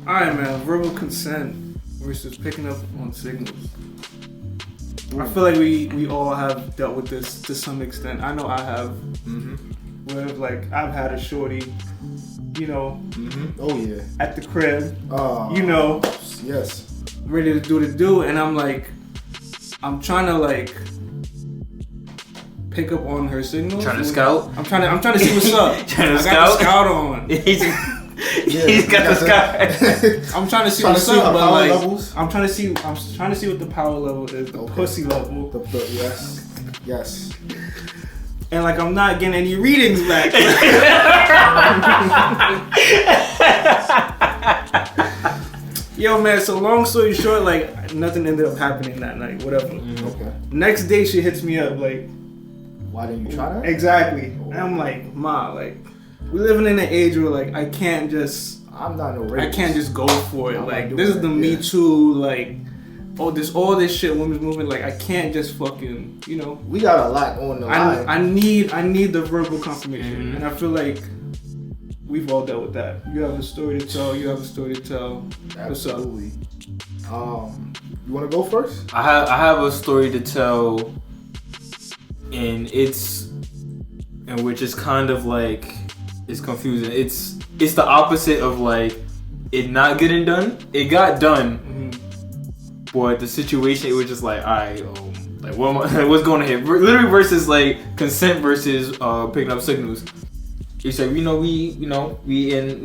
Alright, man. Verbal consent versus picking up on signals. I feel like we all have dealt with this to some extent. I know I have. Where like I've had a shorty, you know. Oh yeah. At the crib. You know. Yes. Ready to do, and I'm like, I'm trying to like pick up on her signals. Trying to scout. I'm trying to see what's up. Trying to I scout. got the scout on. He's got the scout. I'm trying to see what's up, but like, levels? I'm trying to see what the power level is, the pussy level. Yes. And like, I'm not getting any readings back. Yo, man, so long story short, like, nothing ended up happening that night, whatever. Okay. Next day, she hits me up, like... Why didn't you try that? Exactly. And I'm like, Ma, like, we're living in an age where, like, I can't just go for it. Like, this is the Me Too, like, all this shit, women's movement, like, I can't just fucking, you know... We got a lot on the line. I need the verbal confirmation. And I feel like... We've all dealt with that. You have a story to tell. Absolutely. You want to go first? I have a story to tell, and which is kind of like, it's confusing. It's the opposite of like it not getting done. It got done, but the situation, it was just like, alright, like what's going on here? Literally versus like consent versus picking up signals. He said, we in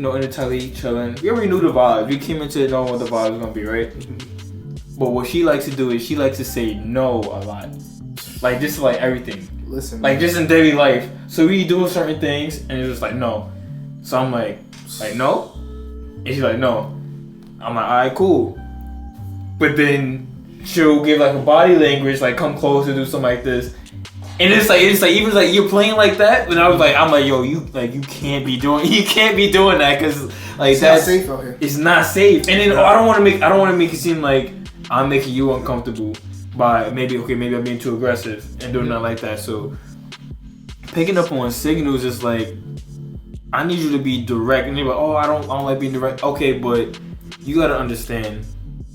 the telly chilling. We already knew the vibe. We came into it knowing what the vibe was gonna be, right? But what she likes to do is she likes to say no a lot, like just like everything. Listen, like just in daily life. So we do certain things, and it's just like no. So I'm like no, and she's like no. I'm like, alright, cool. But then she'll give like a body language, like come closer, do something like this. And it's like even like you're playing like that, and I'm like, yo, you can't be doing that because like it's not safe out here. It's not safe. And then I don't want to make it seem like I'm making you uncomfortable by maybe I'm being too aggressive and doing nothing like that. So picking up on signals is like, I need you to be direct. And they're like, oh, I don't like being direct. Okay, but you gotta understand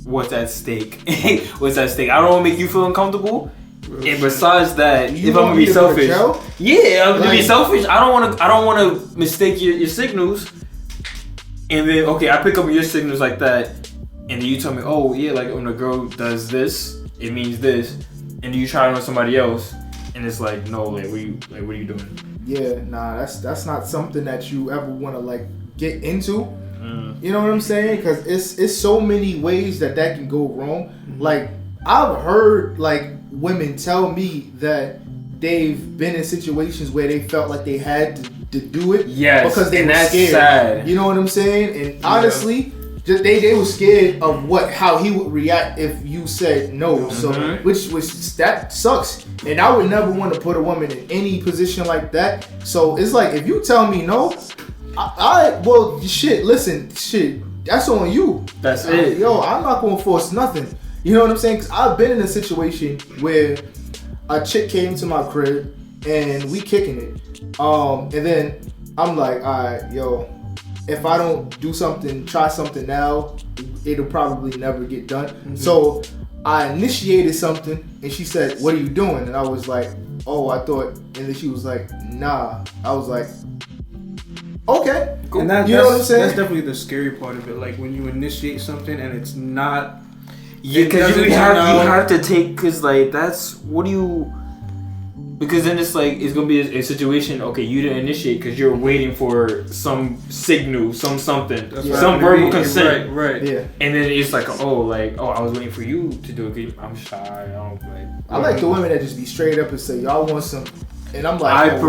what's at stake. What's at stake? I don't want to make you feel uncomfortable. And besides that, if I'm gonna be selfish, I'm gonna be selfish. I don't want to mistake your signals. And then I pick up your signals like that, and then you tell me, oh yeah, like when a girl does this, it means this, and then you try it on somebody else, and it's like, no, like what are you doing? Yeah, nah, that's not something that you ever want to like get into. You know what I'm saying? Because it's so many ways that can go wrong. Like I've heard like women tell me that they've been in situations where they felt like they had to do it because they were scared. Sad. You know what I'm saying? And honestly, just they were scared of how he would react if you said no. So which that sucks. And I would never want to put a woman in any position like that. So it's like, if you tell me no, listen, that's on you. That's it. Yo, I'm not gonna force nothing. You know what I'm saying? Because I've been in a situation where a chick came to my crib and we kicking it. And then I'm like, all right, yo, if I don't do something, try something now, it'll probably never get done. So I initiated something and she said, what are you doing? And I was like, oh, I thought, and then she was like, nah. I was like, okay. Cool. And you know what I'm saying? That's definitely the scary part of it. Like when you initiate something and it's not... Yeah, because you have to take, because like that's, what do you, because then it's like, it's going to be a situation, okay, you didn't initiate because you're waiting for some signal, something, some verbal consent. Right. Yeah. And then it's like, I was waiting for you to do it, I'm shy, I like the women that just be straight up and say, y'all want some, and I'm like, I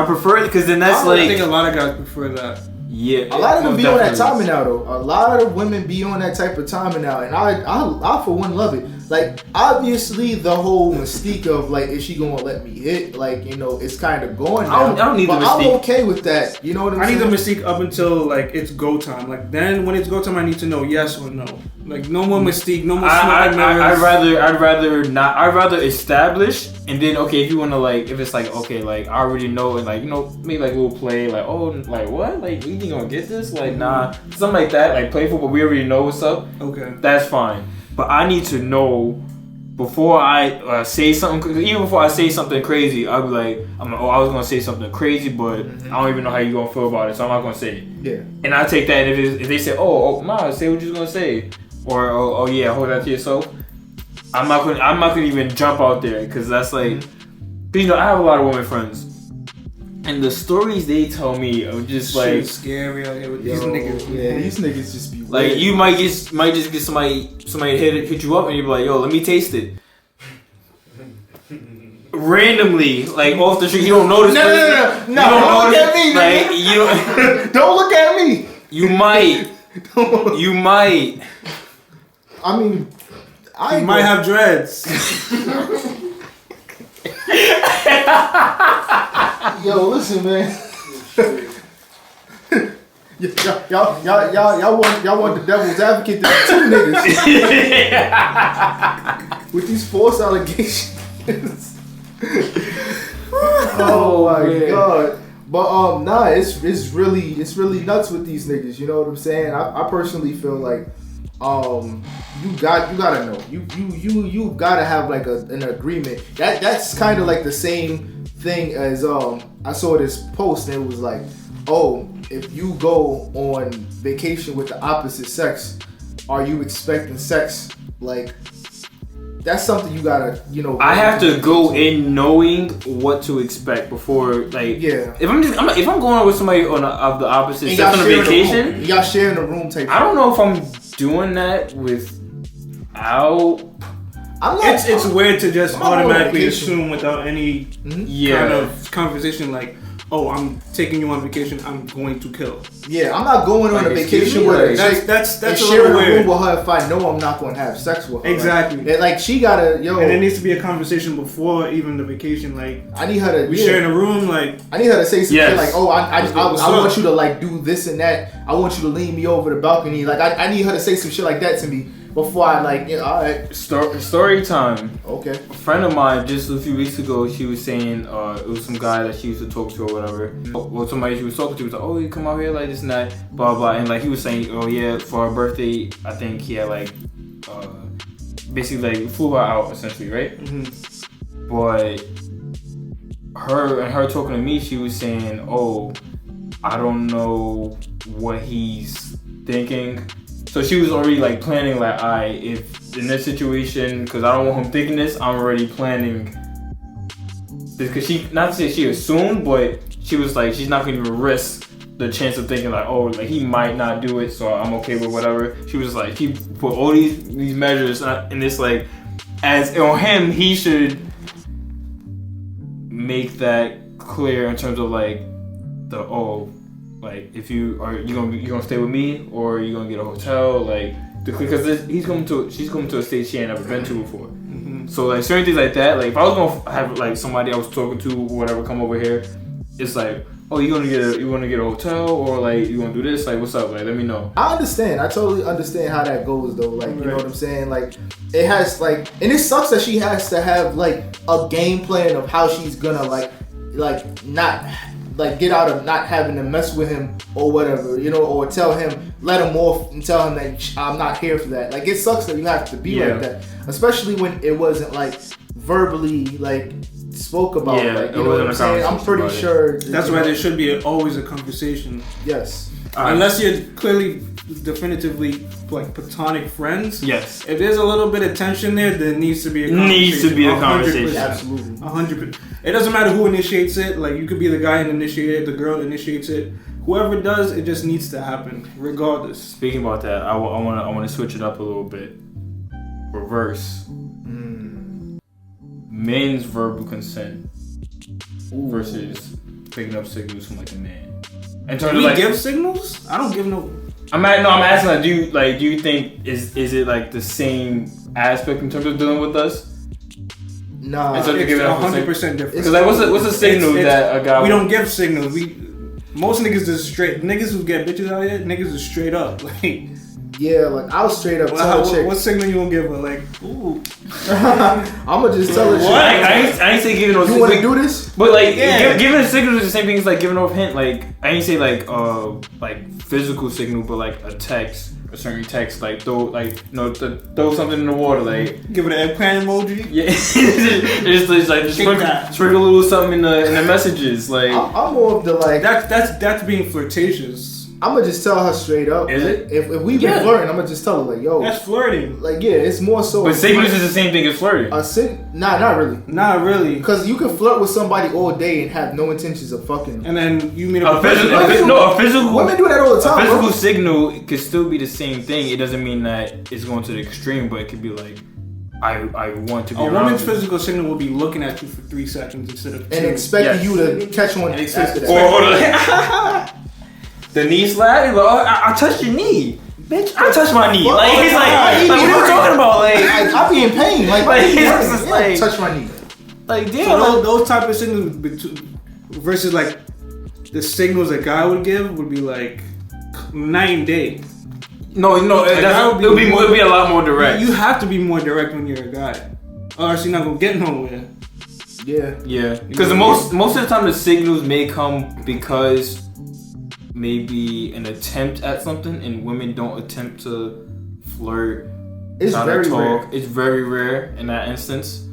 prefer it, because then that's I think a lot of guys prefer that. Yeah, a lot of them be on that timing now though. A lot of women be on that type of timing now, and I for one love it. like obviously the whole mystique of like, is she gonna let me hit? Like, you know, it's kind of going now. I don't need but the mystique. I'm okay with that. You know what I'm saying? I need the mystique up until like it's go time. Like then when it's go time, I need to know yes or no. Like no more mystique, no more smoke and mirrors. I'd rather not. I'd rather establish and then okay, if you wanna like, if it's like okay, like I already know and like you know maybe like a little play like oh like what like you think gonna get this like nah something like that like playful but we already know what's up. Okay, that's fine. But I need to know before I say something. Even before I say something crazy, I'll be like, I was gonna say something crazy, but I don't even know how you gonna feel about it, so I'm not gonna say it. Yeah. And I take that, and if they say, oh, nah, say what you're gonna say, or oh yeah, hold that to yourself. I'm not gonna even jump out there because that's like, but, you know, I have a lot of women friends. And the stories they tell me are just like scary out here with these niggas. Yeah, these niggas just be like weird. you might just get somebody hit you up and you be like, yo, let me taste it. Randomly, like off the street, you don't know this person. No, don't look at me, like you don't look at me. You might. You might. I mean, I might have dreads. Yo, listen, man. y'all want the devil's advocate to be two niggas with these false allegations. Oh my god. But nah, it's really nuts with these niggas. You know what I'm saying? I personally feel like you gotta know. You gotta have like an agreement. That's kind of like the same thing as I saw this post and it was like, oh, if you go on vacation with the opposite sex, are you expecting sex? Like that's something you gotta, you know. I have to go in knowing what to expect before, like, yeah. If I'm going with somebody of the opposite sex on a vacation, y'all sharing a room type. I don't know if I'm doing that without. It's weird to just automatically assume without any kind of conversation like, oh, I'm taking you on vacation, I'm going to kill. Yeah, I'm not going on a vacation with her. That's a sharing little a weird. room with her if I know I'm not going to have sex with her. Exactly. Right? Like she gotta, and there needs to be a conversation before even the vacation. Like I need her to. We sharing a room. Like I need her to say something like, oh, I want you to like do this and that. I want you to lean me over the balcony. Like I need her to say some shit like that to me. Before I like, you know, all right. Story time. Okay. A friend of mine just a few weeks ago, she was saying it was some guy that she used to talk to or whatever. Well, somebody she was talking to was like, oh, you come out here like this and that, blah blah, and like he was saying, oh yeah, for her birthday, I think he had like, basically like flew her out essentially, right? Mm-hmm. But her talking to me, she was saying, oh, I don't know what he's thinking. So she was already like planning like, if in this situation, because I don't want him thinking this, I'm already planning this. Because she, not to say she assumed, but she was like, she's not going to even risk the chance of thinking like, oh, like he might not do it, so I'm okay with whatever. She was like, he put all these measures, and it's like, as on him, he should make that clear in terms of like like if you're gonna stay with me or you're gonna get a hotel, like because she's coming to a state she ain't never been to before. Mm-hmm. So like certain things like that, like if I was gonna have like somebody I was talking to or whatever come over here, it's like, oh, you wanna get a hotel or like you wanna do this, like what's up, like let me know. I understand. I totally understand how that goes though. Like you know what I'm saying? Like it has like, and it sucks that she has to have like a game plan of how she's gonna like not like get out of not having to mess with him or whatever, you know, or tell him, let him off and tell him that I'm not here for that. Like it sucks that you have to be like that, especially when it wasn't like verbally like spoke about. Yeah, like, you know what I'm saying? I'm pretty sure that's why there should be always a conversation. Yes. Unless you're clearly definitively like platonic friends. Yes. If there's a little bit of tension there needs to be a conversation. Needs to be a conversation. Absolutely. 100%. It doesn't matter who initiates it. Like you could be the guy and initiate it, the girl initiates it. Whoever does, it just needs to happen, regardless. Speaking about that, I want to switch it up a little bit. Reverse. Men's verbal consent versus picking up signals from like a man. Do we give signals? I don't give no. I'm asking like, do you think is it like the same aspect in terms of dealing with us? Nah, it's 100% different. Because like, what's a signal that a guy? We don't give signals. Most niggas is straight. Niggas who get bitches out here, niggas is straight up. Like, yeah, like I'll straight up tell a chick. What signal you gonna give her? Like, ooh. I'ma just tell her. What? I ain't say giving no. You want to do this? But like, giving a signal is the same thing as like giving off hint. Like, I ain't say like physical signal, but like a text. A certain text, like throw something in the water, like give it an eggplant emoji. Yeah, just like sprinkle a little something in the messages. Like I'm more of the like that's being flirtatious. I'm gonna just tell her straight up. Is it? If we've been flirting, I'm gonna just tell her like, yo, that's flirting. Like it's more so. But signals is the same thing as flirting. Not really. Not really. Because you can flirt with somebody all day and have no intentions of fucking. And then you meet a physical. Women do that all the time. A physical signal could still be the same thing. It doesn't mean that it's going to the extreme, but it could be like, I want to be. A woman's physical signal will be looking at you for 3 seconds instead of 2. And expecting you to catch on after that. The knee slap? Like, I touched your knee. Bitch, I touched my knee. Like, he's like what are you talking about? Like, I be in pain. Like touch my knee. Like, damn. So those type of signals versus like the signals a guy would give would be like night and day. No, it'll be a lot more direct. You have to be more direct when you're a guy, or else you're not gonna get nowhere. Yeah. Because most of the time the signals may come because maybe an attempt at something, and women don't attempt to flirt. It's very rare. It's very rare in that instance.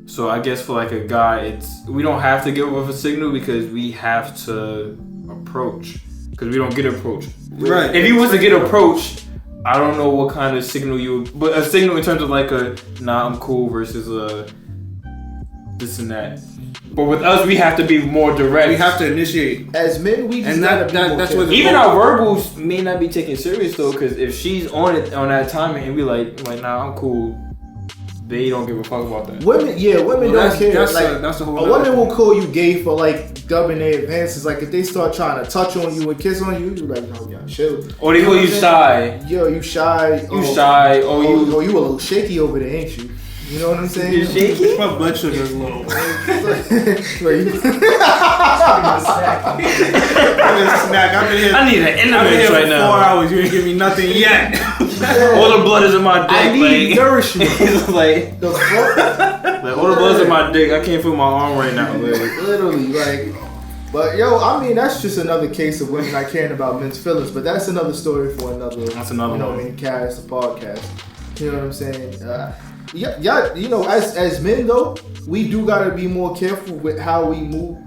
So I guess for like a guy, we don't have to give off a signal because we have to approach. Because we don't get approached. Right. If you was to get approached, I don't know what kind of signal but a signal in terms of like I'm cool versus this and that. But with us, we have to be more direct. We have to initiate. As men, we just that's what even our verbals may not be taken serious though, because if she's on that timing and we like nah, I'm cool. They don't give a fuck about that. Women don't care. That's the whole. A woman will call you gay for like dubbing their advances. Like if they start trying to touch on you and kiss on you, you're like, no, yeah, chill. Or they call you shy. Yo, you shy. You shy. Oh, you a little shaky over there, ain't you? You know what I'm saying? You're shaky? My blood sugar is low. Snack. I need an intimate right now. 4 hours. You ain't give me nothing yet. All the blood is in my dick. I need nourishment. It's like all the blood is in my dick. I can't feel my arm right now. Literally. But yo, I mean, that's just another case of women not caring about men's feelings. But that's another story for another. That's another one. MiniCast, a podcast. You know what I'm saying? Yeah, you know, as men though, we do gotta be more careful with how we move.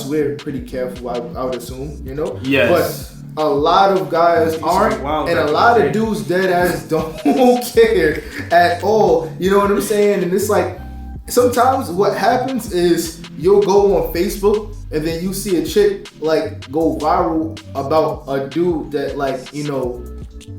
We're pretty careful, I would assume, you know. Yes. But a lot of guys aren't, and a lot of dudes dead ass don't care at all. You know what I'm saying? And it's like sometimes what happens is you'll go on Facebook and then you see a chick like go viral about a dude that like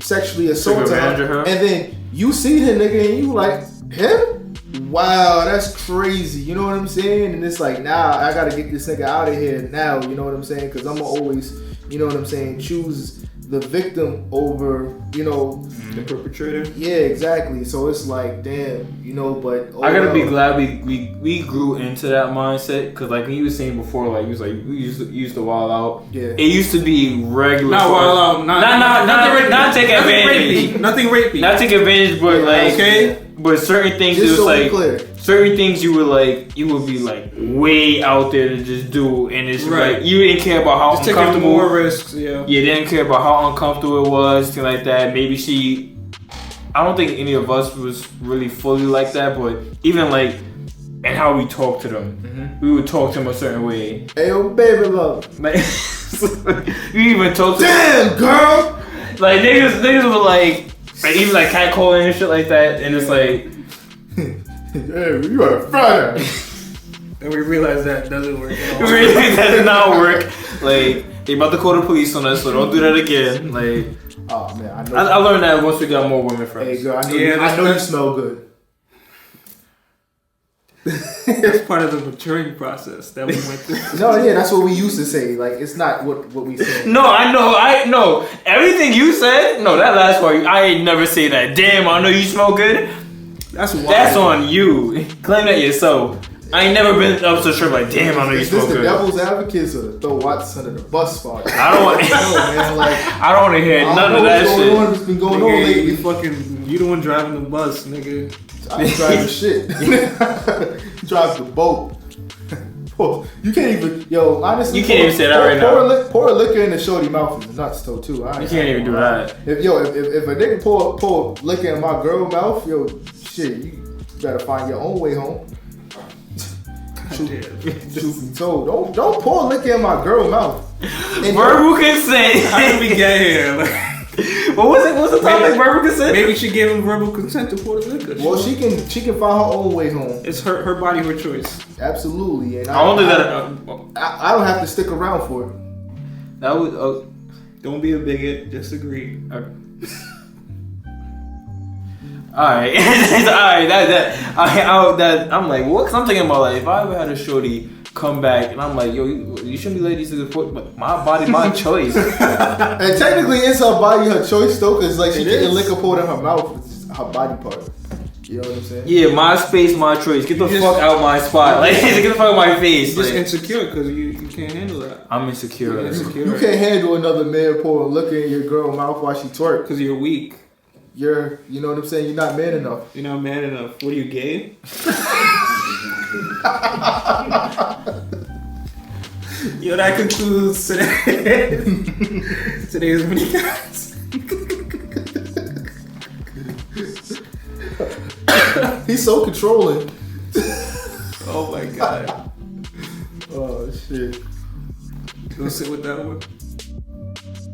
sexually assaulted her, and then you see the nigga and you like, him? Wow, that's crazy. You know what I'm saying? And it's like, I gotta get this nigga out of here now. You know what I'm saying? Because I'm always, you know what I'm saying, choose the victim over, the perpetrator. Yeah, exactly. So it's like, damn, but I gotta be glad we grew into that mindset, because like when you were saying before, like you was like we used to wild out. Yeah. It used to be regular. Not wild out. Not take advantage. Nothing rapey. Not take advantage, but okay. But certain things, just it was so like clear. Certain things you would be like way out there to just do, and it's right. like you didn't care about how just uncomfortable. Taking more risks, yeah. You didn't care about how uncomfortable it was, things like that. Maybe I don't think any of us was really fully like that, but even like, and how we talk to them, we would talk to them a certain way. Hey, yo, baby love. Like, you even talk to them. Damn, girl. Like niggas were like even like catcalling and shit like that, and it's like, hey, you are a front. And we realized that doesn't work at all. We realized that did not work. Like, they about to call the police on us, so don't do that again. Like, oh man, I learned that once we got more women friends. Hey girl, I know you smell good. That's part of the maturing process that we went through. No, yeah, that's what we used to say. Like, it's not what we say. No, I know. Everything you said, no, that last part, I ain't never say that. Damn, I know you smell good. That's wild. That's on you. Claim that yourself. I ain't never been up to a strip like, damn, I know you Is smell this the good. devil's advocates or the throw Watts under the bus spot? I don't want. Man, like, I don't want to hear none of that shit. What's been going on Nigga, lately? you the one driving the bus, nigga. I drive the shit. Drive the boat. You can't even, yo, honestly. You can't even say that right now. Pour a liquor in the shorty mouth is nuts, though, too. You can't even do that. If a nigga pour liquor in my girl mouth, yo, shit, you better find your own way home. Truth be told, don't pour liquor in my girl mouth. Verbal consent. How did we get here? What was it? What's the topic? Verbal consent? Maybe she gave him verbal consent to pour the liquor. Well, she can find her own way home. It's her body, her choice. Absolutely, and I don't think that. I don't have to stick around for it. That would. Don't be a bigot. Just agree. Okay. Alright, alright, that I'm like, what? Cause I'm thinking about like, if I ever had a shorty come back and I'm like, yo, you shouldn't be ladies to support my body, my choice. And technically, it's her body, her choice though, cause like she getting liquor poured in her mouth. It's her body part. You know what I'm saying? Yeah, my space, my choice. Get the fuck out my spot. Like, get the fuck out my face. You're just like, insecure because you can't handle that. I'm insecure. You're insecure. You can't handle another man pouring liquor in your girl mouth while she twerk. Because you're weak. You know what I'm saying? You're not man enough. You're not man enough. What are you, gay? Yo, that concludes today's MiniCast. He's so controlling. Oh my god. Oh shit. You gonna sit with that one?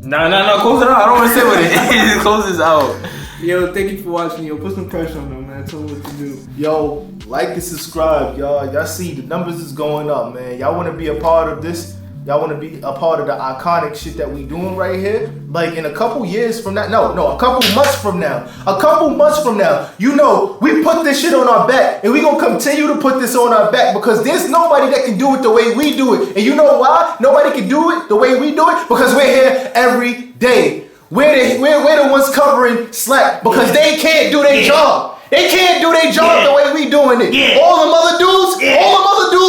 No, close it out. I don't want to sit with it. Just close this out. Yo, thank you for watching. Yo, put some pressure on them, man. Tell them what to do. Yo, like and subscribe, y'all. Y'all see the numbers is going up, man. Y'all want to be a part of this? Y'all want to be a part of the iconic shit that we doing right here? Like in a couple years from now, no, a couple months from now. You know, we put this shit on our back and we gonna continue to put this on our back because there's nobody that can do it the way we do it. And you know why? Nobody can do it the way we do it because we're here every day. We're the ones covering slack because they can't do their job. They can't do their job the way we doing it. Yeah. All them other dudes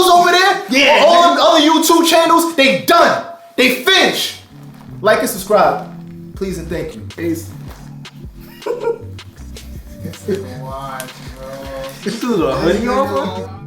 over there, all them other YouTube channels, they done. They finished. Like and subscribe. Please and thank you. Peace. Watch, bro. This dude's a hoodie on, bro?